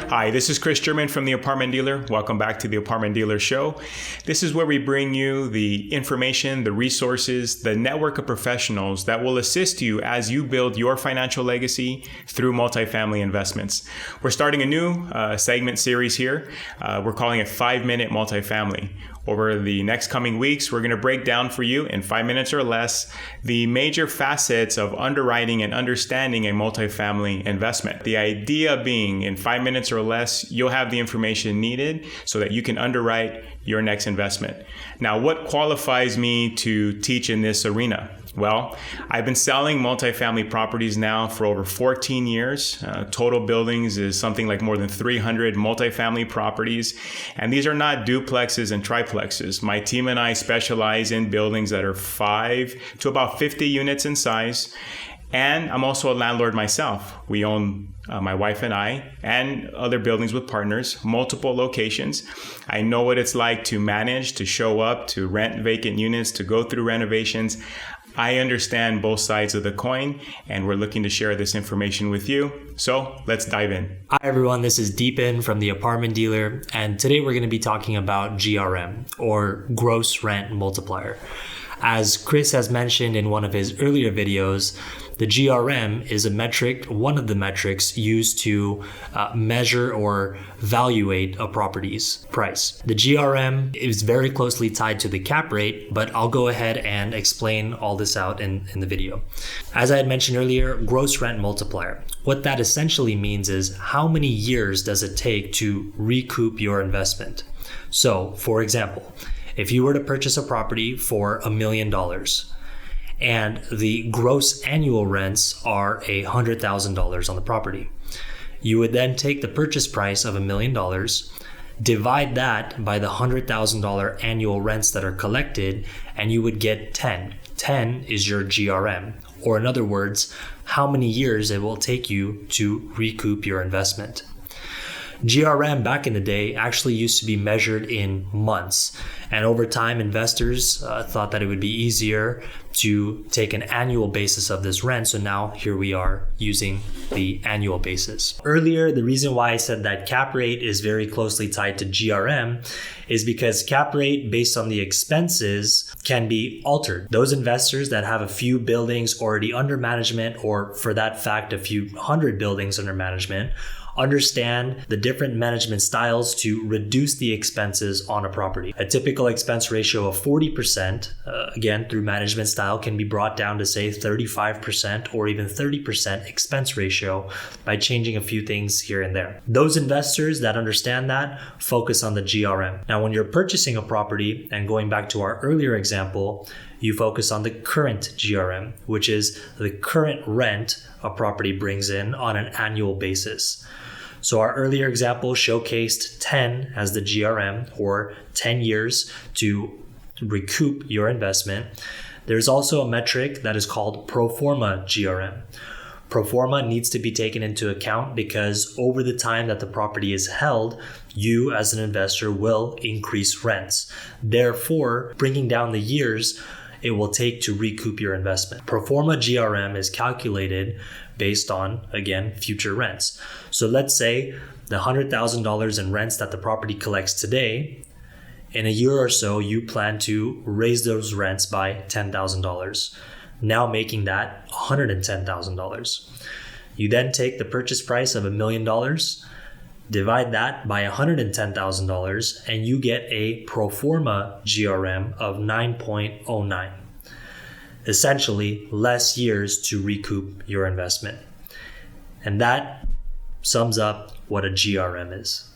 Hi, this is Chris German from The Apartment Dealer. Welcome back to The Apartment Dealer Show. This is where we bring you the information, the resources, the network of professionals that will assist you as you build your financial legacy through multifamily investments. We're starting a new segment series here. We're calling it 5-Minute Multifamily. Over the next coming weeks, we're going to break down for you in 5 minutes or less the major facets of underwriting and understanding a multifamily investment. The idea being in 5 minutes or less, you'll have the information needed so that you can underwrite your next investment. Now, what qualifies me to teach in this arena? Well, I've been selling multifamily properties now for over 14 years. Total buildings is something like more than 300 multifamily properties. And these are not duplexes and triplexes. My team and I specialize in buildings that are 5 to about 50 units in size. And I'm also a landlord myself. We own, my wife and I, and other buildings with partners, multiple locations. I know what it's like to manage, to show up, to rent vacant units, to go through renovations. I understand both sides of the coin, and we're looking to share this information with you. So let's dive in. Hi everyone, this is Deepen from The Apartment Dealer, and today we're going to be talking about GRM, or Gross Rent Multiplier. As Chris has mentioned in one of his earlier videos, the GRM is a metric, one of the metrics used to measure or valuate a property's price. The GRM is very closely tied to the cap rate, but I'll go ahead and explain all this out in the video. As I had mentioned earlier, gross rent multiplier. What that essentially means is how many years does it take to recoup your investment? So, for example, if you were to purchase a property for $1 million, and the gross annual rents are $100,000 on the property, you would then take the purchase price of $1 million, divide that by the $100,000 annual rents that are collected, and you would get 10. 10 is your GRM, or in other words, how many years it will take you to recoup your investment. GRM back in the day actually used to be measured in months, and over time investors thought that it would be easier to take an annual basis of this rent, so now here we are using the annual basis. Earlier, the reason why I said that cap rate is very closely tied to GRM is because cap rate based on the expenses can be altered. Those investors that have a few buildings already under management, or for that fact a few hundred buildings under management, understand the different management styles to reduce the expenses on a property. A typical expense ratio of 40%, again, through management style, can be brought down to say 35% or even 30% expense ratio by changing a few things here and there. Those investors that understand that focus on the GRM. Now, when you're purchasing a property, and going back to our earlier example, you focus on the current GRM, which is the current rent a property brings in on an annual basis. So our earlier example showcased 10 as the GRM, or 10 years to recoup your investment. There's also a metric that is called Proforma GRM. Proforma needs to be taken into account because over the time that the property is held, you as an investor will increase rents. Therefore, bringing down the years it will take to recoup your investment. Proforma GRM is calculated based on, again, future rents. So let's say the $100,000 in rents that the property collects today, in a year or so, you plan to raise those rents by $10,000, now making that $110,000. You then take the purchase price of $1 million, divide that by $110,000, and you get a Proforma GRM of 9.09. Essentially, less years to recoup your investment. And that sums up what a GRM is.